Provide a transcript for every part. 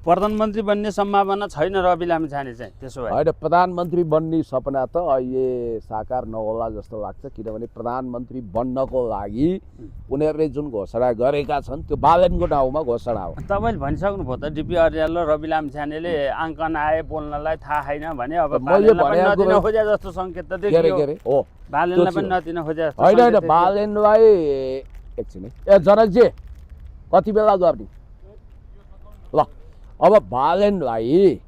प्रधानमन्त्री बन्ने सम्भावना छैन रवि लामिछाने चाहिँ त्यसो भए होइन प्रधानमन्त्री बन्ने सपना त अहिले साकार नहोला जस्तो लाग्छ किनभने प्रधानमन्त्री बन्नको लागि उनीहरूले जुन घोषणा गरेका छन् त्यो बालनको ठाउँमा घोषणा हो। तपाईँले भनिसक्नु भयो त डिपी अर्याल र रवि लामिछानेले आङ्कन आए बोल्नलाई थाहा छैन भने अब मैले बालेनलाई पनि भनेको नदिन खोजे जस्तो सङ्केत त के देखियो अरे हो बालेनलाई पनि नदिन खोजे जस्तो होइन होइन सङ्केत देखियो। बालनलाई एकछिन है। ए जनकजी कति बेला गर्ने ल अब बालनलाई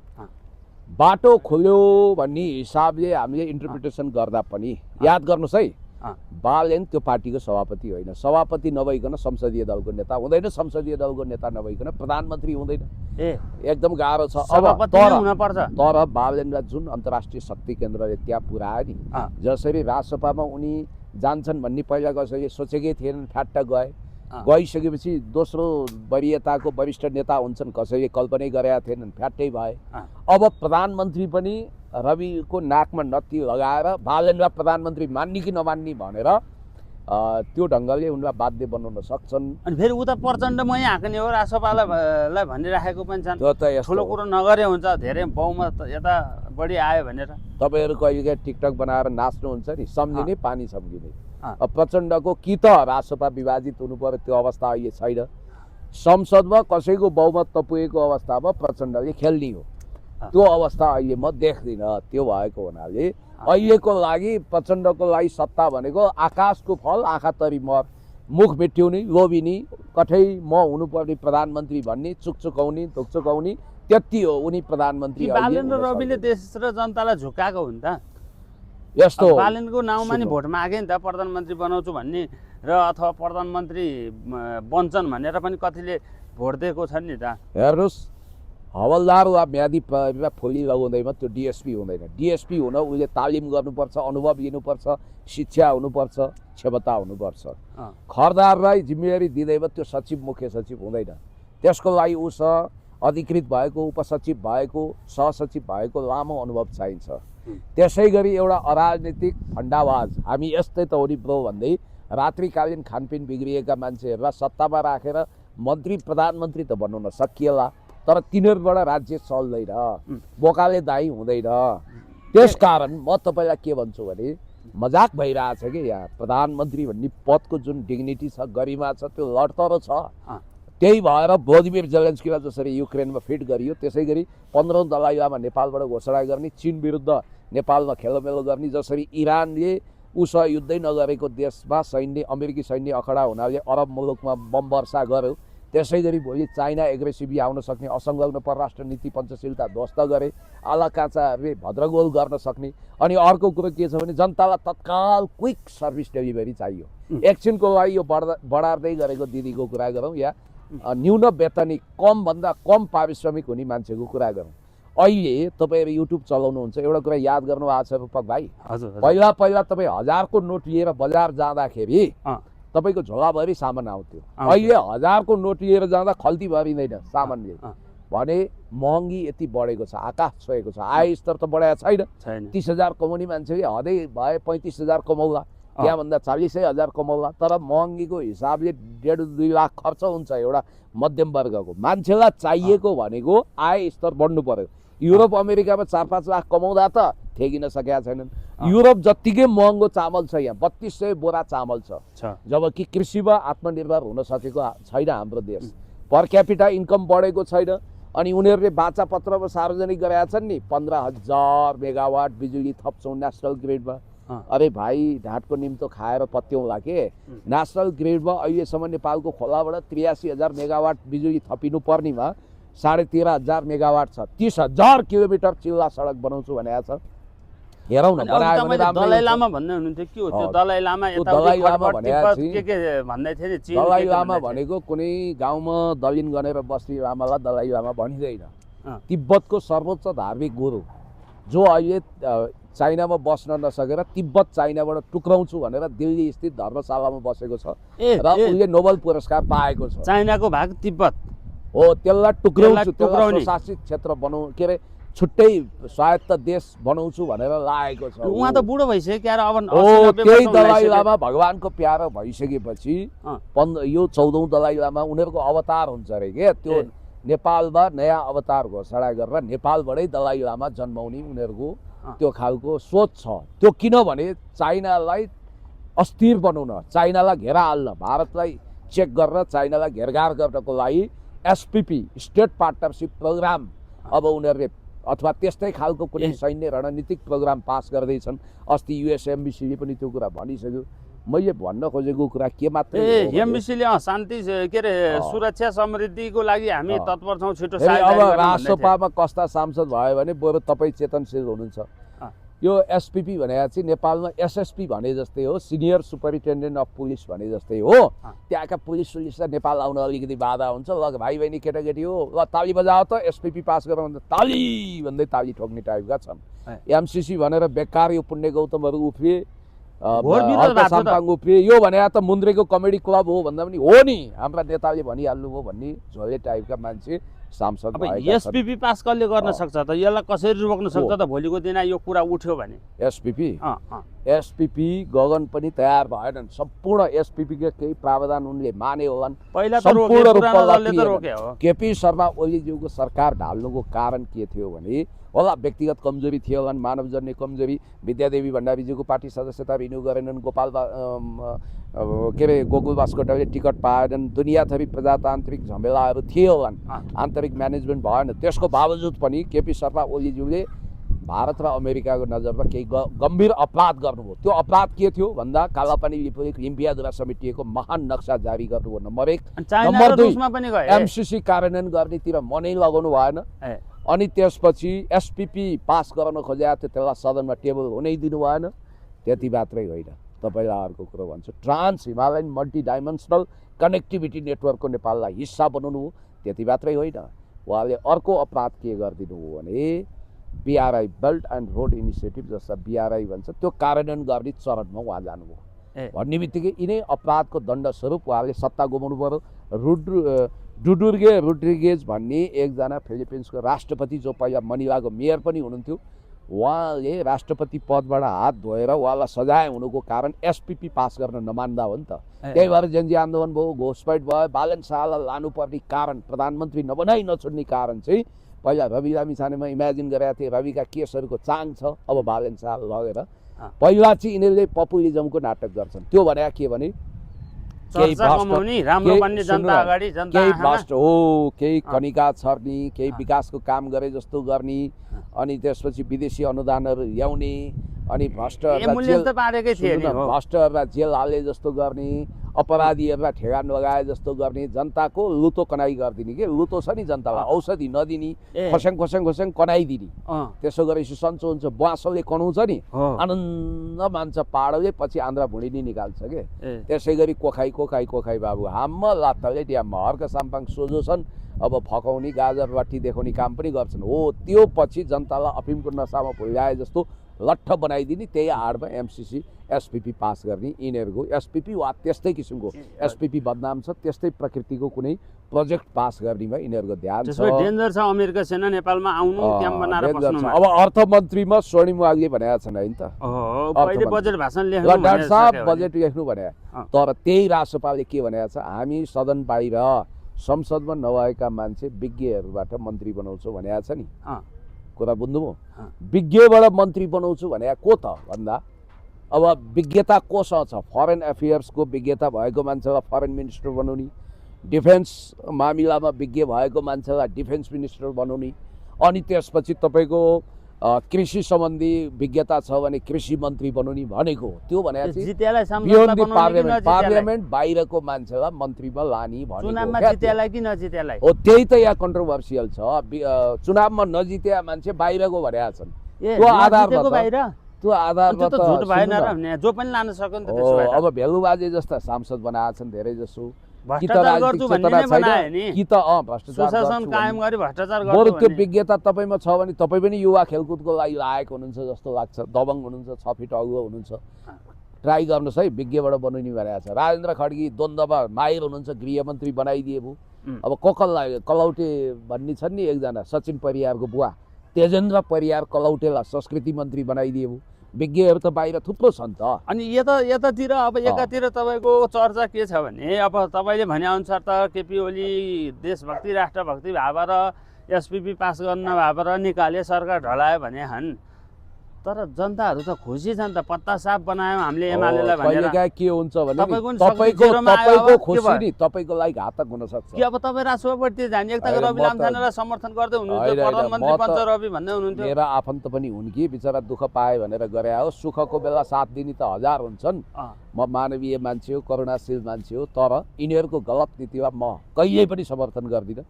बाटो खोल्यो भन्ने हिसाबले हामीले इन्टरप्रिटेसन गर्दा पनि याद गर्नुहोस् है बालेन त्यो पार्टीको सभापति होइन। सभापति नभइकन संसदीय दलको नेता हुँदैन, संसदीय दलको नेता नभइकन प्रधानमन्त्री हुँदैन। एकदम गाह्रो छ। अब तर बालेनलाई जुन अन्तर्राष्ट्रिय शक्ति केन्द्रले त्यहाँ पुऱ्यायो नि, जसरी राजसभामा उनी जान्छन् भन्ने पहिला कसैले सोचेकै थिएनन्, फ्याट्ट गइसकेपछि दोस्रो वरियताको वरिष्ठ नेता हुन्छन् कसैले कल्पनै गरेका थिएनन्, फ्याट्टै भए। अब प्रधानमन्त्री पनि रविको नाकमा नत्ती लगाएर बालेनलाई प्रधानमन्त्री मान्ने कि नमान्ने भनेर त्यो ढङ्गले उनलाई बाध्य बनाउन सक्छन्। अनि फेरि उता प्रचण्ड मै हाँक्ने हो रासोपालाई भनिराखेको पनि छन्। त्यो त ठुलो कुरो नगरे हुन्छ, धेरै बहुमत यता बढी आयो भनेर। तपाईँहरू कहिलेकाहीँ टिकटक बनाएर नाच्नुहुन्छ नि, सम्झिने पानी सम्झिने। प्रचण्डको कि त रासोपा विभाजित हुनु पर्यो त्यो अवस्था अहिले छैन। संसदमा कसैको बहुमत नपुगेको अवस्थामा प्रचण्डले खेल्ने हो, त्यो अवस्था अहिले म देख्दिनँ। त्यो भएको हुनाले अहिलेको लागि प्रचण्डको लागि सत्ता भनेको आकाशको फल आँखा तरी मर, मुख मेट्याउने, लोभिने, कठै म हुनुपर्ने प्रधानमन्त्री भन्ने, चुकचुकाउने, धुकचुकाउने, त्यति हो उनी प्रधानमन्त्री। बालेन र रविले देश र जनतालाई झुकाएको हो नि त। यस्तो बालेनको नाउँमा नि भोट मागे नि त प्रधानमन्त्री बनाउँछु भन्ने र अथवा प्रधानमन्त्री बन्छन् भनेर पनि कतिले भोट दिएको छन् नि त। हेर्नुहोस्, हवलदार वा म्यादी फुली लगाउँदैमा त्यो डिएसपी हुँदैन। डिएसपी हुन उसले तालिम गर्नुपर्छ, अनुभव लिनुपर्छ, शिक्षा हुनुपर्छ, क्षमता हुनुपर्छ। खरदारलाई जिम्मेवारी दिँदैमा त्यो सचिव मुख्य सचिव हुँदैन। त्यसको लागि उसँग अधिकृत भएको, उपसचिव भएको, सहसचिव भएको लामो अनुभव चाहिन्छ। त्यसै गरी एउटा अराजनीतिक फन्डाबाज हामी यस्तै त हो नि ब्रो भन्दै रात्रिकालीन खानपिन बिग्रिएका मान्छेहरूलाई सत्तामा राखेर मन्त्री प्रधानमन्त्री त बनाउन सकिएला, तर तिनीहरूबाट राज्य चल्दैन, बोकाले दाई हुँदैन। त्यसकारण म तपाईँलाई के भन्छु भने मजाक भइरहेछ कि यहाँ प्रधानमन्त्री भन्ने पदको जुन डिग्निटी छ, गरिमा छ, त्यो लडतरो छ। त्यही भएर भ्लादिमिर जेलेन्स्कीलाई जसरी युक्रेनमा फिट गरियो त्यसै गरी 15औं दलाई लामा नेपालबाट घोषणा गर्ने, चीन विरुद्ध नेपालमा खेलोमेलो गर्ने, जसरी इरानले उसँग युद्धै नगरेको देशमा सैन्य अमेरिकी सैन्य अखडा हुनाले अरब मुलुकमा बम वर्षा गर्यो, त्यसै गरी भोलि चाइना एग्रेसिभली आउन सक्ने असंलग्न परराष्ट्र नीति पञ्चशीलता ध्वस्त गरे, आला काँचाहरूले भद्रगोल गर्न सक्ने। अनि अर्को कुरो के छ भने जनतालाई तत्काल क्विक सर्भिस डेलिभरी चाहियो। एकछिनको लागि यो बढार्दै गरेको दिदीको कुरा गरौँ या न्यून वेतनी कमभन्दा कम पारिश्रमिक हुने मान्छेको कुरा गरौँ। अहिले तपाईँहरू युट्युब चलाउनुहुन्छ, एउटा कुरा याद गर्नु भएको छ रूपक भाइ, पहिला तपाईँ 1000को नोट लिएर बजार जाँदाखेरि तपाईँको झोलाभरि सामान आउँथ्यो। अहिले 1000को नोट लिएर जाँदा खल्ती भरिँदैन सामानले। भने महँगी यति बढेको छ, आकाश छोएको छ, आय स्तर त बढाएको छैन। 30,000 कमाउने मान्छेले हदै भए 35,000 कमाउला, त्यहाँभन्दा 40,000 कमाउला, तर महँगीको हिसाबले 1.5-2 लाख खर्च हुन्छ एउटा मध्यम वर्गको मान्छेलाई। चाहिएको भनेको आय स्तर बढ्नु पर्यो। युरोप अमेरिकामा 4-5 लाख कमाउँदा त ठेगिन सकेका छैनन्। युरोप जत्तिकै महँगो चामल छ, यहाँ 3200 बोरा चामल छ, जबकि कृषिमा आत्मनिर्भर हुन सकेको छैन हाम्रो देश। पर क्यापिटा इन्कम बढेको छैन। अनि उनीहरूले बाचा पत्रमा सार्वजनिक गरेका छन् नि 15,000 मेगावाट बिजुली थप्छौँ नेसनल ग्रिडमा। अरे भाइ ढाँटको निम्तो खाएर पत्याउँला के। नेसनल ग्रिडमा अहिलेसम्म नेपालको खोलाबाट 83,000 मेगावाट बिजुली थपिनु पर्नेमा 13,500 मेगावाट छ। 30,000 किलोमिटर चिल्ला सडक बनाउँछु भनेको छ। हेरौँ न बनायो भने दलाई लामा भन्ने हुनुहुन्थ्यो, के हो त्यो दलाई लामा? दलाई लामा भनेको के भन्दै थिए नि? दलाई लामा भनेको कुनै गाउँमा दलिन गनेर बस्ने लामालाई दलाई लामा भनिँदैन। तिब्बतको सर्वोच्च धार्मिक गुरु जो अहिले चाइनामा बस्न नसकेर तिब्बत चाइनाबाट टुक्राउँछु भनेर दिल्ली स्थित धर्मशालामा बसेको छ र उनले नोबेल पुरस्कार पाएको छ। चाइनाको भाग तिब्बत हो, त्यसलाई टुक्राउँछु, त्यसलाई शासित क्षेत्र बनाउ के अरे छुट्टै स्वायत्त देश बनाउँछु भनेर लागेको छ। उहाँ त बुढो भइसक्यो क्या, अब त्यही दलाई लामा भगवानको प्यारो भइसकेपछि यो 14औं दलाई लामा उनीहरूको अवतार हुन्छ अरे के। त्यो नेपालमा नयाँ अवतार घोषणा गरेर नेपालबाटै दलाइ लामा जन्माउने उनीहरूको त्यो खालको सोच छ। त्यो किनभने चाइनालाई अस्थिर बनाउन, चाइनालाई घेरा हाल्न, भारतलाई चेक गरेर चाइनालाई घेरघार गर्नको लागि एसपिपी स्टेट पार्टनरसिप प्रोग्राम अब उनीहरूले अथवा त्यस्तै खालको कुनै सैन्य रणनीतिक प्रोग्राम पास गर्दैछन्। अस्ति युएस एम्बेसीले पनि त्यो कुरा भनिसक्यो। मैले भन्न खोजेको कुरा के मात्रै एमबिसीले शान्ति के अरे सुरक्षा समृद्धिको लागि हामी तत्पर छौँ, छिटो अब राष्ट्रसभामा कस्ता सांसद भयो भने बरु तपाईँ चेतनशील हुनुहुन्छ। यो एसपिपी भनेको चाहिँ नेपालमा एसएसपी भने जस्तै हो, सिनियर सुपरिन्टेन्डेन्ट अफ पुलिस भने जस्तै हो। त्यहाँका पुलिसलाई नेपाल आउन अलिकति बाधा हुन्छ। ल भाइ बहिनी केटाकेटी हो, ल ताली बजाओ त, एसपिपी पास गरेर भन्दा ताली भन्दै ताली ठोक्ने टाइपका छन्। एमसिसी भनेर बेकार यो पुण्य गौतमहरू उफ्रिए, साम्पाङ उफ्रिए। यो भने त मुन्द्रेको कमेडी क्लब हो भन्दा पनि हो नि, हाम्रा नेताले भनिहाल्नु हो भन्ने झोले टाइपका मान्छे सांसद अब एसपिपी पास कसले गर्न सक्छ त? यसलाई कसरी रोक्न सक्छ त भोलिको दिन यो कुरा उठ्यो भने? एसपिपी गगन पनि तयार भएनन्। सम्पूर्ण एसपिपीका केही प्रावधान उनले माने होलान्। पहिला त केपी शर्मा ओलीज्यूको सरकार ढाल्नुको कारण के थियो भने होला व्यक्तिगत कमजोरी थियो होला, मानवजन्य कमजोरी। विद्यादेवी भण्डारीज्यूको पार्टी सदस्यता रिन्यू गरेनन्, के अरे गोकुल बास्कोटाले टिकट पाएनन्, दुनियाँथरी प्रजातान्त्रिक झमेलाहरू थिए होलान्, आन्तरिक म्यानेजमेन्ट भएन। त्यसको बावजुद पनि केपी शर्मा ओलीज्यूले भारत र अमेरिकाको नजरमा केही गम्भीर अपराध गर्नुभयो। त्यो अपराध के थियो भन्दा कालापानी लिम्पियाद्वारा समेटिएको महान नक्सा जारी गर्नुभयो, नम्बर 1। नम्बर 2 एमसिसी कार्यान्वयन गर्नेतिर मनै लगाउनु भएन। अनि त्यसपछि एसपिपी पास गर्न खोजेको थियो, त्यसलाई सदनमा टेबल हुनै दिनु भएन। त्यति मात्रै होइन, तपाईँलाई अर्को कुरो भन्छु, trans Himalayan multi dimensional connectivity नेटवर्कको नेपाललाई हिस्सा बनाउनु हो। त्यति मात्रै होइन, उहाँले अर्को अपराध के गरिदिनु हो भने BRI belt and road initiative जस्ता बिआरआई भन्छ त्यो कार्यान्वयन गर्ने चरणमा उहाँ जानुभयो। भन्ने बित्तिकै यिनै अपराधको दण्ड स्वरूप उहाँले सत्ता गुमाउनु पर्यो। डुडुर्गे रोड्रिगेज भन्ने एकजना फिलिपिन्सको राष्ट्रपति जो पहिला मनिलाको मेयर पनि हुनुहुन्थ्यो, उहाँले राष्ट्रपति पदबाट हात धोएर उहाँलाई सजाय हुनुको कारण एसपिपी पास गर्न नमान्दा हो नि त। त्यही भएर जेन्जी आन्दोलन भयो, घोषपैठ भयो। बालन शाहलाई लानुपर्ने कारण, प्रधानमन्त्री नबनाइ नछोड्ने कारण चाहिँ पहिला रवि लामिछानेमा इमेजिन गरेका थिए। रविका केसहरूको चाङ छ, अब बालन शाह लगेर पहिला चाहिँ यिनीहरूले पपुलिजमको नाटक गर्छन्। त्यो भने के भने केही भ्रष्ट हो, केही कनिका छर्ने, केही विकासको काम गरे जस्तो गर्ने, अनि त्यसपछि विदेशी अनुदानहरू ल्याउने, अनि भ्रष्टहरूलाई जेल हाले जस्तो गर्ने, अपराधीहरूलाई ठेगान लगाए जस्तो गर्ने, जनताको लुतो कनाइ गरिदिने। के लुतो छ नि जनतालाई, औषधि नदिने, खोस्याङ कनाइदिने। त्यसो गरेपछि सन्चो हुन्छ। बुवासोले कनाउँछ नि, आनन्द मान्छ पाहाडले, पछि आन्द्रा भुँडी नि निकाल्छ के। त्यसै गरी कोखाई बाबु हाम्म लात्ताले ट्याम्म हर्क साम्पाङ सोझो छन्। अब फकाउने, गाजर रट्टी देखाउने काम पनि गर्छन्। हो, त्यो पछि जनतालाई अफिमको नसामा भुल्याए जस्तो लट्ठ बनाइदिने। त्यही आडमा एमसिसी एसपिपी पास गर्ने यिनीहरूको एसपिपी वा त्यस्तै किसिमको एसपिपी बदनाम छ, त्यस्तै प्रकृतिको कुनै प्रोजेक्ट पास गर्नेमा यिनीहरूको ध्यान छ। डेन्जर छ अमेरिका सेना नेपालमा आउनु, क्याम्प बनाएर बस्नुमा। अब अर्थमन्त्रीमा स्वर्णिम वाग्ले भनेका छन् हैन त, पहिले बजेट भाषण लेख्नु डाक्टर साहब बजेट लेख्नु भने। तर त्यही राष्ट्रपालले के भनेको छ, हामी सदन बाहिर संसदमा नभएका मान्छे विज्ञहरूबाट मन्त्री बनाउँछौ भनेको छ नि। कुरा बुझ्नुभयो? विज्ञबाट मन्त्री बनाउँछु भने को त भन्दा अब विज्ञता कोसँग छ? फरेन अफेयर्सको विज्ञता भएको मान्छेलाई फरेन मिनिस्टर बनाउने, डिफेन्स मामिलामा विज्ञ भएको मान्छेलाई डिफेन्स मिनिस्टर बनाउने, अनि त्यसपछि तपाईँको कृषि सम्बन्धी विज्ञता छ भने कृषि मन्त्री बनाउने भनेको। त्यो भने पार्लियामेन्ट बाहिरको मान्छेलाई मन्त्रीमा लाने भनेको हो। त्यही त यहाँ कन्ट्रोभर्सियल छ। चुनावमा नजिते मान्छे बाहिरको भनेका छन्। त्यो आधारमा अब भेलुबाजे जस्ता सांसद बनाएका छन् धेरै जसो। बरु त्यो विज्ञता तपाईँमा छ भने तपाईँ पनि युवा खेलकुदको लागि लायक हुनुहुन्छ जस्तो लाग्छ। दबङ हुनुहुन्छ, 6 फिट अग्लो हुनुहुन्छ, ट्राई गर्नुहोस् है, विज्ञबाट बनाउने भनेको छ। राजेन्द्र खड्गी द्वन्द्वमा माहिर हुनुहुन्छ, गृहमन्त्री बनाइदिए भयो। अब कोकललाई कलौटे भन्ने छन् नि एकजना, सचिन परियारको बुवा तेजेन्द्र परियार कलौटेलाई संस्कृति मन्त्री बनाइदिए भयो। विज्ञहरू त बाहिर थुप्रो छन् त। अनि यतातिर अब एकातिर तपाईँको चर्चा के छ भने अब तपाईँले भनेअनुसार त केपी ओली देशभक्ति राष्ट्रभक्ति भाव र एसपिपी पास गर्न भाव र निकाले सरकार ढलायो भने हन्, तर जनताहरू त खुसी छन् त, पत्ता साफ बनायौँ हामीले एमालेलाई भनेर। कहिलेकाहीँ के हुन्छ भने तपाईँको नि तपाईँको सक्ने जेरोमा आयो अब खुसी के नि तपाईँको लागि घातक हुन सक्छ। कि अब तपाईँ राष्ट्रपति जाने एकताको होइन, रवि म त- लामछानेलाई समर्थन गर्दै हुनुहुन्थ्यो, होइन, प्रधानमन्त्री म त- पञ्च रवि भन्दै हुनुहुन्थ्यो। मेरा आफन्त पनि हुन् कि बिचरा दुःख पाए भनेर गरे हो, सुखको बेला साथ दिने त हजार हुन्छन्। म मानवीय मान्छे हो, करुणाशील मान्छे हो, तर यिनीहरूको गलत नीतिमा म कहिल्यै पनि समर्थन गर्दिनँ।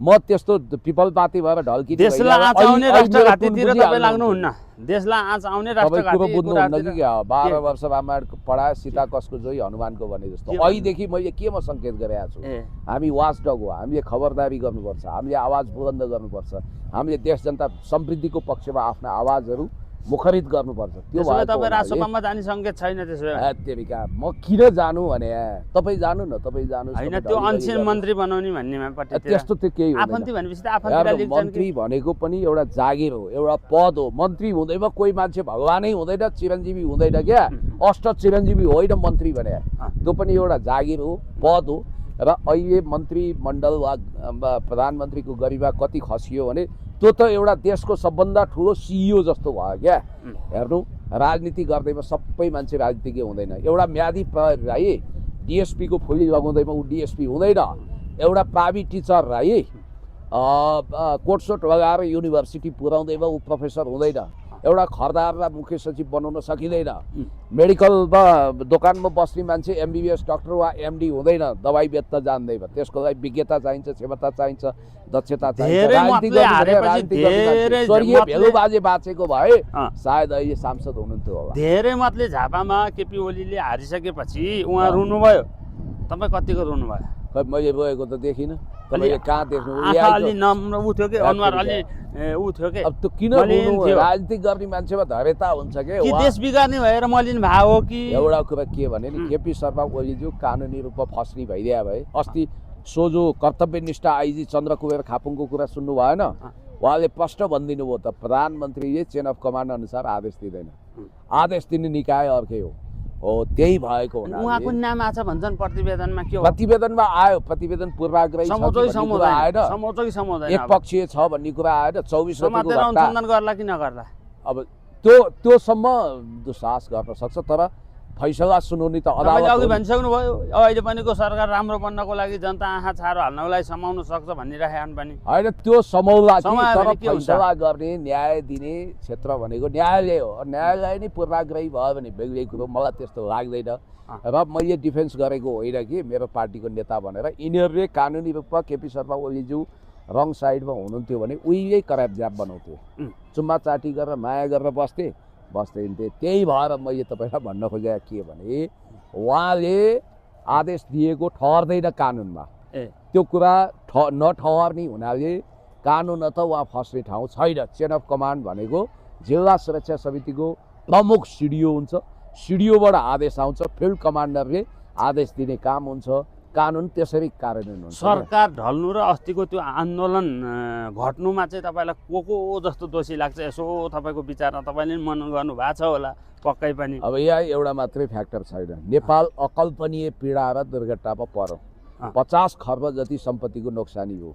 म त्यस्तो पिपलपाती भएर ढल्किने देशलाई आँच आउने राष्ट्रघातीतिर तपाईँ लाग्नुहुन्न, देशलाई आँच आउने कुरो बुझ्नुहुन्न कि राष्ट्रघाती क्या? 12 वर्ष रामायण पढाए, सीता कसको जोई हनुमानको भने जस्तो। अहिलेदेखि मैले केमा सङ्केत गरेको छु? हामी वाचडग हो, हामीले खबरदारी गर्नुपर्छ, हामीले आवाज बुलन्द गर्नुपर्छ, हामीले देश जनता समृद्धिको पक्षमा आफ्ना आवाजहरू मुखरित गर्नुपर्छ। त्यो तपाईँ भएर राष्ट्रसभामा जाने सङ्केत छैन त्यसो भए? तेरिका म किन जानु भने तपाईँ जानु न, तपाईँ जानु। होइन, त्यो अनसिन मन्त्री बनाउने भन्नेमा त्यस्तो त्यो केही आफन्ती भनेपछि त आफन्तीलाई हुँदैन। लिन्छन् मन्त्री भनेको पनि एउटा जागिर हो, एउटा पद हो। मन्त्री हुँदैमा कोही मान्छे भगवानै हुँदैन, चिरञ्जीवी हुँदैन क्या। अष्ट चिरञ्जीवी होइन मन्त्री भने, त्यो पनि एउटा जागिर हो, पद हो। र अहिले मन्त्रीमण्डल वा प्रधानमन्त्रीको गरिमा कति खसियो भने त्यो त एउटा देशको सबभन्दा ठुलो सिइओ जस्तो भयो क्या। हेर्नु, राजनीति गर्दैमा सबै मान्छे राजनीतिज्ञ हुँदैन। एउटा म्यादी राई डिएसपीको फुली लगाउँदैमा ऊ डिएसपी हुँदैन। एउटा प्रावि टिचर राई कोटसोट लगाएर युनिभर्सिटी पुर्याउँदैमा ऊ प्रोफेसर हुँदैन। एउटा खरदारलाई मुख्य सचिव बनाउन सकिँदैन। मेडिकलमा दोकानमा बस्ने मान्छे एमबिबिएस डक्टर वा एमडी हुँदैन, दबाई बेच्न जान्दैन। त्यसको लागि विज्ञता चाहिन्छ, क्षमता चाहिन्छ, दक्षता चाहिन्छ। स्वर्गीय भेलु बाजे बाँचेको भए सायद अहिले सांसद हुनुहुन्थ्यो होला। धेरै मतले झापामा केपी ओलीले हारिसकेपछि उहाँ रुनुभयो। तपाईँ कतिको रुनुभयो? खै मैले रोएको त देखिनँ। तपाईँले कहाँ देख्नु? अलि नम्र उठ्यो कि अनुहार अलि उठ्यो कि? अब त्यो किन राजनीति गर्ने मान्छेमा धैर्यता हुन्छ कि देश बिगार्ने भएर मलिन भाव हो कि? एउटा कुरा के भने नि, केपी शर्मा ओलीज्यू कानुनी रूपमा फस्ने भइदिया भए अस्ति सोझो कर्तव्यनिष्ठ आइजी चन्द्रकुमार खापुङको कुरा सुन्नु भएन? उहाँले प्रष्ट भनिदिनु भयो त, प्रधानमन्त्रीले चेन अफ कमान्ड अनुसार आदेश दिँदैन, आदेश दिने निकाय अर्कै हो त्यही भएको हुनाले उहाँको नाम आछ भन्छन् प्रतिवेदनमा। के हो? प्रतिवेदनमा आयो, प्रतिवेदन पूर्वाग्रही आएन, एकपक्षीय छ भन्ने कुरा आएन। 24 गतेको अनुसन्धान गर्ला कि नगर्ला? अब त्योसम्म दुस्साहस गर्न सक्छ, तर फैसला सुनाउने त अदालत। अघि अदालत। भनिसक्नु भयो अहिले पनिको सरकार राम्रो बन्नको लागि जनता आँखा छारो हाल्नको लागि समाउन सक्छ भनिरहेछन् पनि। होइन, त्यो समौला कि, समायो तर भने के हुन्छ? फैसला गर्ने न्याय दिने क्षेत्र भनेको न्यायालय हो। न्यायालय नै पूर्वाग्रही भयो भने बेग्लै कुरो, मलाई त्यस्तो लाग्दैन। र मैले डिफेन्स गरेको होइन कि मेरो पार्टीको नेता भनेर। यिनीहरूले कानुनी रूपमा केपी शर्मा ओलीज्यू रङ साइडमा हुनुहुन्थ्यो भने उहिले कराप ज्याप बनाउँथ्यो, चुम्मा चाटी गरेर माया गरेर बस्थे हिँड्थे। त्यही भएर मैले तपाईँलाई भन्न खोजेको के भने, उहाँले आदेश दिएको ठहर्दैन कानुनमा। त्यो कुरा नठहर्ने हुनाले कानुन त उहाँ फस्ने ठाउँ छैन। चेन अफ कमान्ड भनेको जिल्ला सुरक्षा समितिको प्रमुख सिडिओ हुन्छ, सिडिओबाट आदेश आउँछ, फिल्ड कमान्डरले आदेश दिने काम हुन्छ। कानुन त्यसरी कार्यान्वयन हुन्छ। सरकार ढल्नु र अस्तिको त्यो आन्दोलन घट्नुमा चाहिँ तपाईँलाई को जस्तो दोषी लाग्छ? यसो तपाईँको विचारमा तपाईँले मनन गर्नु भएको छ होला पक्कै पनि। अब यहाँ एउटा मात्रै फ्याक्टर छैन, नेपाल अकल्पनीय पीडा र दुर्घटनामा पर्यो। 50 खर्ब जति सम्पत्तिको नोक्सानी हो।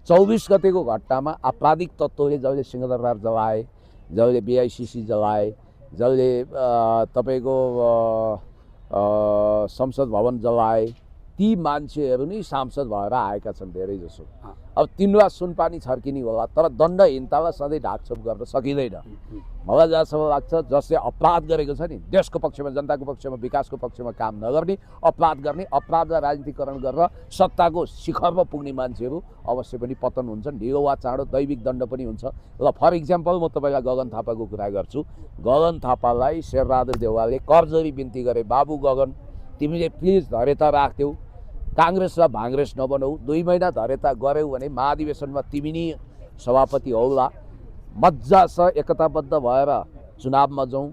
24 गतेको घटनामा आपराधिक तत्त्वले जसले सिंहदरबार जलाए, जसले बिआइसिसी जलाए, जसले तपाईँको संसद भवन जलाए, ती मान्छेहरू नै सांसद भएर आएका छन् धेरै जसो। अब तिनवटा सुनपानी छर्किने होला, तर दण्डहीनतालाई सधैँ ढाकछोप गर्न सकिँदैन। मलाई जहाँसम्म लाग्छ जसले अपराध गरेको छ नि, देशको पक्षमा, जनताको पक्षमा, विकासको पक्षमा काम नगर्ने, अपराध गर्ने, अपराधलाई राजनीतिकरण गरेर सत्ताको शिखरमा पुग्ने मान्छेहरू अवश्य पनि पतन हुन्छन्। ढिलो वा चाँडो दैविक दण्ड पनि हुन्छ। ल फर इक्जाम्पल म तपाईँलाई गगन थापाको कुरा गर्छु। गगन थापालाई शेरबहादुर देउवाले करजोरी बिन्ती गरे, बाबु गगन तिमीले प्लिज धैर्यता राख्थ्यौ, काङ्ग्रेसलाई भाङ्ग्रेस नबनाऊ, 2 महिना धैर्यता गऱ्यौ भने महाधिवेशनमा तिमी नै सभापति हौला, मजासँग एकताबद्ध भएर चुनावमा जाउँ,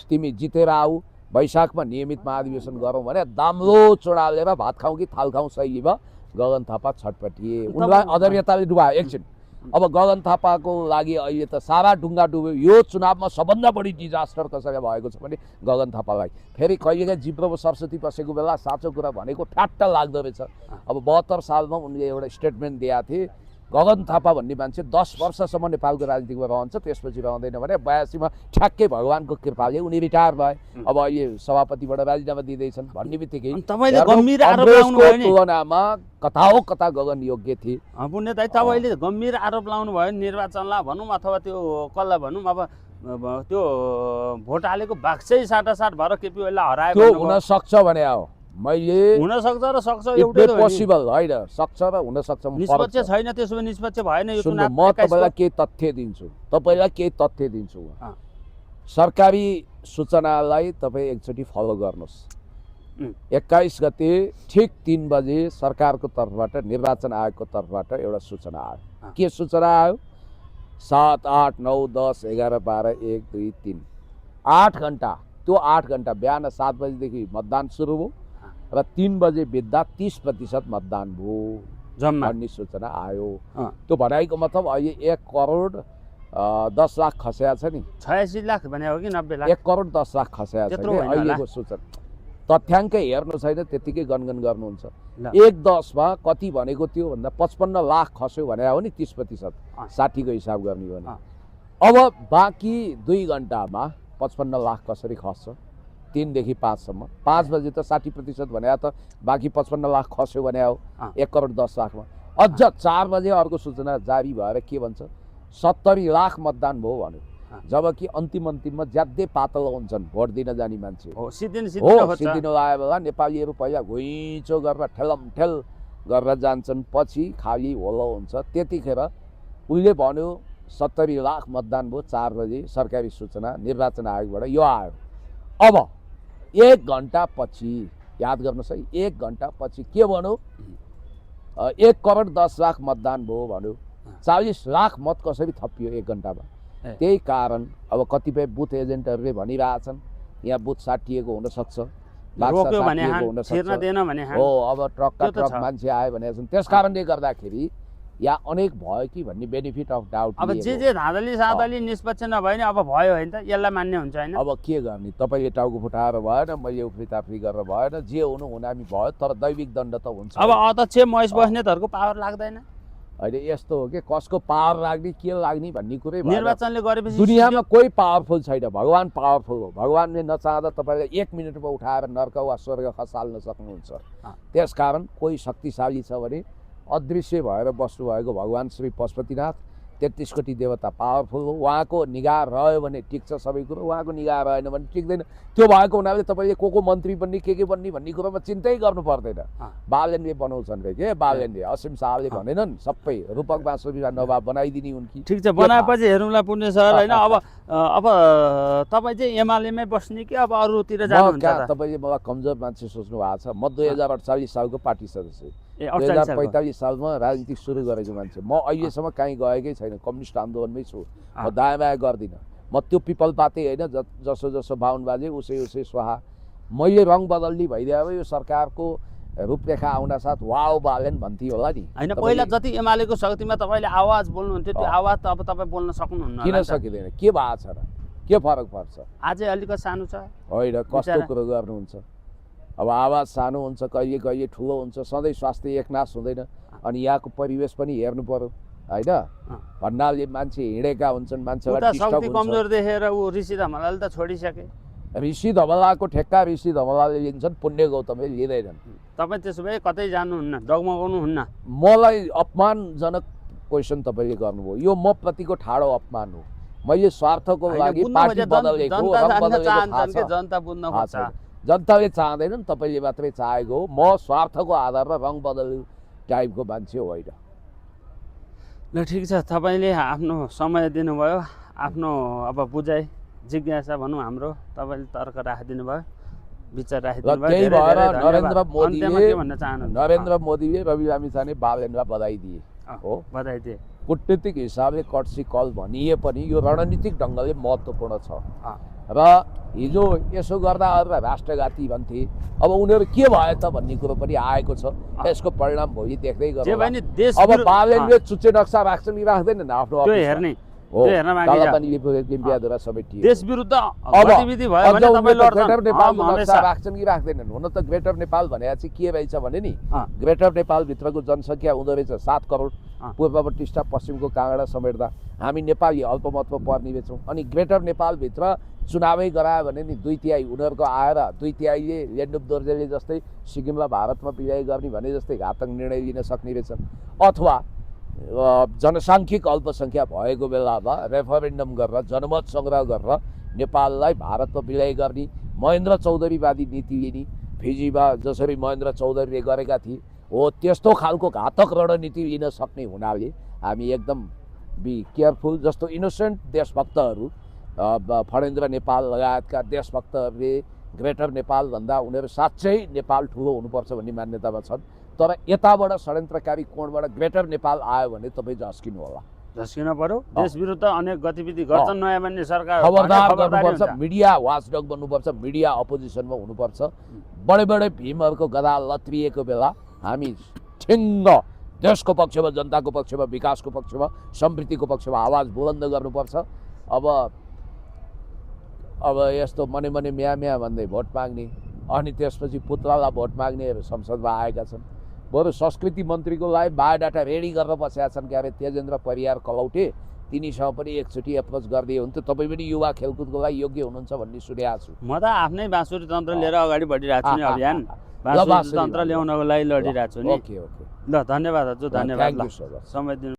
तिमी जितेर आऊ, वैशाखमा नियमित महाधिवेशन गरौँ भने दाम्लो चुडालेर भात खाउँ कि थाल खाउँ शैलीमा गगन थापा छटपटिए। उनलाई अधर्यताले डुबायो। एकछिन, अब गगन थापाको लागि अहिले त सारा ढुङ्गा डुब्यो। यो चुनावमा सबभन्दा बढी डिजास्टर कसैलाई भएको छ भने गगन थापालाई। फेरि कहिलेकाहीँ जिब्रो सरस्वती बसेको बेला साँचो कुरा भनेको फ्याट्ट लाग्दो रहेछ। अब 72 सालमा उनले एउटा स्टेटमेन्ट दिएका थिए, गगन थापा भन्ने मान्छे 10 वर्षसम्म नेपालको राजनीतिमा रहन्छ, त्यसपछि रहँदैन भने 82 मा ठ्याक्कै भगवानको कृपाले उनी रिटायर भए। अब अहिले सभापतिबाट राजीनामा दिँदैछन् भन्ने बित्तिकै तपाईँले गम्भीर आरोप लाउनु भयो नि, तुलनामा कता हो कता गगन योग्य थिए। पुण्य दाइ तपाईँले गम्भीर आरोप लाउनु भयो निर्वाचनलाई भनौँ अथवा त्यो कसलाई भनौँ, अब त्यो भोट हालेको बाक्सै साटासाट भएर केपी ओलीलाई हरायो त्यो हुन सक्छ भने हो। मैले हुन सक्छ र सक्छ एउटै एउटै पोसिबल होइन, सक्छ र हुन सक्छ। निष्पक्ष छैन, त्यसो भए निष्पक्ष भएन यो चुनाव। म तपाईँलाई केही तथ्य दिन्छु। सरकारी सूचनालाई तपाईँ एकचोटि फलो गर्नुहोस्। 21 गते ठिक 3 बजे सरकारको तर्फबाट, निर्वाचन आयोगको तर्फबाट एउटा सूचना आयो। के सूचना आयो? 7, 8, 9, 10, 11, 12, 1, 2, 3 8 घन्टा। त्यो 8 घन्टा बिहान 7 बजेदेखि मतदान सुरु भयो र 3 बजे बित्दा 30% मतदान भयो भन्ने सूचना आयो। त्यो भनाइको मतलब अहिले 1 करोड 10 लाख खस्या छ नि। 86 लाख भने हो कि 90 लाख? 1 करोड 10 लाख खस्या छ कि अहिलेको सूचना। तथ्याङ्कै हेर्नु छैन, त्यतिकै गनगन गर्नुहुन्छ। 1-10 मा कति भनेको त्यो भन्दा 55 लाख खस्यो भने हो नि 30%, 60 को हिसाब गर्ने हो भने। अब बाँकी 2 घन्टामा 55 लाख कसरी खस्छ? 3 देखि 5 सम्म। 5 बजे त 60% भने त बाँकी 55 लाख खस्यो भने हो 1 करोड 10 लाखमा। अझ 4 बजे अर्को सूचना जारी भएर के भन्छ? 70 लाख मतदान भयो भन्यो। जबकि अन्तिममा ज्यादै पातलो हुन्छन् भोट दिन जाने मान्छे। सिद्धिनु आयो बेला नेपालीहरू पहिला घुइँचो गरेर ठेलमठेल गरेर जान्छन्, पछि खाली होलो हुन्छ। त्यतिखेर उहिले भन्यो 70 लाख मतदान भयो। 4 बजे सरकारी सूचना निर्वाचन आयोगबाट यो आयो। अब 1 घन्टा पछि याद गर्नुहोस् है, 1 घन्टा पछि के भन्यो? 1 करोड 10 लाख मतदान भयो भन्यो। 40 लाख मत कसरी थपियो 1 घन्टामा? त्यही कारण अब कतिपय बुथ एजेन्टहरूले भनिरहेछन् यहाँ बुथ साटिएको हुनसक्छ, हो अब ट्रक मान्छे आयो भने त्यस कारणले गर्दाखेरि या अनेक भयो कि भन्ने बेनिफिट अफ डाउट। अब जे धाँधली साधली निष्पक्ष नभए नि अब भयो होइन त, यसलाई मान्ने हुन्छ होइन? अब के गर्ने? तपाईँले टाउको फुटाएर भएन, मैले उफ्रीताफ्री गरेर भएन, जे हुनु हुनामी भयो, तर दैविक दण्ड त हुन्छ। अब अध्यक्ष महेश बस्नेतहरूको पावर लाग्दैन? अहिले यस्तो हो कि कसको पावर लाग्ने के लाग्ने भन्ने कुरै निर्वाचनले गरेपछि दुनियाँमा कोही पावरफुल छैन, भगवान पावरफुल हो। भगवानले नचाहँदा तपाईँलाई 1 मिनटमा उठाएर नर्क वा स्वर्ग खसाल्न सक्नुहुन्छ। त्यसकारण कोही शक्तिशाली छ भने अदृश्य भएर बस्नुभएको भगवान श्री पशुपतिनाथ 33 कोटी देवता पावरफुल हो। उहाँको निगाह रह्यो भने ठिक छ सबै कुरो, उहाँको निगाह रहेन भने ठिक्दैन। त्यो भएको हुनाले तपाईँले को मन्त्री बन्ने के बन्ने भन्ने कुरोमा चिन्तै गर्नु पर्दैन। बालेनले बनाउँछन् के बालेनले, असीम शाहले भनेनन् सबै रूपक बाँसुरीलाई नवाब बनाइदिने उनकी। ठिक छ, बनाएपछि हेरौँला पुण्य सर होइन। अब तपाईँ चाहिँ एमालेमै बस्ने कि अब अरूतिर जानुहुन्छ? तपाईँले मलाई कमजोर मान्छे सोच्नु भएको छ। म 2048 सालको पार्टी सदस्य, 2045 सालमा राजनीति सुरु गरेको मान्छे। म अहिलेसम्म कहीँ गएकै छैन, कम्युनिस्ट आन्दोलनमै छु। म दायाँ बायाँ गर्दिनँ। म त्यो पिपल पाते होइन जसो जसो बाहुन बाजे उसै स्वाहा। मैले रङ बदल्ने भइदियो यो सरकारको रूपरेखा आउन साथ वाओ बालेन भन्थ्यो होला नि होइन? पहिला जति एमालेको शक्तिमा तपाईँले आवाज बोल्नुहुन्थ्यो त्यो आवाज त अब तपाईँ बोल्न सक्नुहुन्न। किन सकिँदैन? के भएको छ र? के फरक पर्छ? अझै अलिकति सानो छ होइन, कस्तो कुरो गर्नुहुन्छ? अब आवाज सानो हुन्छ, कहिले कहिले ठुलो हुन्छ, सधैँ स्वास्थ्य एकनाश हुँदैन। अनि यहाँको परिवेश पनि हेर्नु पर्यो होइन? भन्नाले मान्छे हिँडेका हुन्छन्, मान्छेलाई शक्ति कमजोर देखेर ऊ ऋषि धमलाले त छोडिसके। ऋषि धमलाको ठेक्का ऋषि धमलाले लिन्छन्, पुण्य गौतमले लिँदैनन्। तपाईँ त्यसो भए कतै जानुहुन्न, डगमगाउनुहुन्न? मलाई अपमानजनक क्वेसन तपाईँले गर्नुभयो। यो म प्रतिको ठाडो अपमान हो। मैले स्वार्थको लागि पार्टी बदलेको, जनता बुझ्न खोज्छ, जनताले चाहँदैनन्, तपाईँले मात्रै चाहेको हो। म स्वार्थको आधारमा रङ बदल टाइपको मान्छे होइन। ल ठिक छ, तपाईँले आफ्नो समय दिनुभयो, आफ्नो अब बुझाइ जिज्ञासा भनौँ हाम्रो तपाईँले तर्क राखिदिनु भयो, विचार राखिदिनु भयो। त्यही भएर नरेन्द्र मोदीले रवि लामिछाने बालेनलाई बधाई दिए हो, बधाई दिए। कूटनीतिक हिसाबले कट्सी कल भनिए पनि यो रणनीतिक ढङ्गले महत्त्वपूर्ण छ। र हिजो यसो गर्दा अरूलाई राष्ट्रघाती भन्थे, अब उनीहरू के भयो त भन्ने कुरो पनि आएको छ। यसको परिणाम भोलि देख्दै जे गरौँ। भयो नि देश अब बालेनले चुच्चे नक्सा राख्छन् कि राख्दैनन् आफ्नो त्यो अफिसमा? हेर्ने हो, त्यो हेर्न बाँकी छ। कालापानीले बिम्बियाद्वारा समेटिएको। देश विरुद्ध गतिविधि भयो भने तपाईँ ग्रेटर लड्छन् नेपालको हमेसा। नक्सा राख्छन् कि राख्दैनन्? हुन त ग्रेटर नेपाल भनेको चाहिँ के रहेछ भने नि, ग्रेटर नेपालभित्रको जनसङ्ख्या हुँदो रहेछ 7 करोड, पूर्वबाट टिस्टा पश्चिमको काँगडा समेट्दा हामी नेपाली अल्पमतमा पर्ने छौँ। अनि ग्रेटर नेपालभित्र चुनावै गरायो भने नि 2/3 उनीहरूको आएर 2/3ले लेन्डुप दोर्जेले जस्तै सिक्किमलाई भारतमा विलय गर्ने भने जस्तै घातक निर्णय लिन सक्ने रहेछन्। अथवा जनसाङ्ख्यिक अल्पसङ्ख्या भएको बेलामा रेफरेन्डम गरेर जनमत सङ्ग्रह गरेर नेपाललाई भारतमा विलय गर्ने महेन्द्र चौधरीवादी नीति लिने, फिजीमा जसरी महेन्द्र चौधरीले गरेका थिए हो त्यस्तो खालको घातक रणनीति लिन सक्ने हुनाले हामी एकदम बी केयरफुल। जस्तो इनोसेन्ट देशभक्तहरू फणेन्द्र नेपाल लगायतका देशभक्तहरूले ग्रेटर नेपाल भन्दा उनीहरू साँच्चै नेपाल ठुलो हुनुपर्छ भन्ने मान्यतामा छन्। तर यताबाट षड्यन्त्रकारी कोणबाट ग्रेटर नेपाल आयो भने तपाईँ झस्किनु होला, झस्किन पर्यो। देश विरुद्ध अनेक गतिविधि गर्छन् नयाँ मान्ने सरकार, खबरदार खबरदारी गर्नुपर्छ। हुन्छ। मिडिया वाचडग बन्नुपर्छ, मिडिया अपोजिसनमा हुनुपर्छ। बडे बडे भीमहरूको गदा लत्रिएको बेला हामी ठिङ्ग देशको पक्षमा, जनताको पक्षमा, विकासको पक्षमा, समृद्धिको पक्षमा आवाज बुलन्द गर्नुपर्छ। अब यस्तो मने मने म्या म्या भन्दै भोट माग्ने अनि त्यसपछि पुत्रलाई भोट माग्नेहरू संसदमा आएका छन्। बरु संस्कृति मन्त्रीको लागि बायोडाटा रेडी गरेर बसेका छन् क्यारे तेजेन्द्र परियार कलौटे, तिनीसँग पनि एकचोटि एप्रोच गरिदिए हुन्थ्यो। तपाईँ पनि युवा खेलकुदको लागि योग्य हुनुहुन्छ भन्ने सुनेको छु। म त आफ्नै बाँसुरी तन्त्र लिएर अगाडि बढिरहेको छु नि अभियान। बाँसुरी तन्त्र ल्याउनको लागि लडिरहेको छु नि। ओके ओके, ल धन्यवाद हजुर, धन्यवाद। थ्याङ्क ल यू सो मच। समय दिनु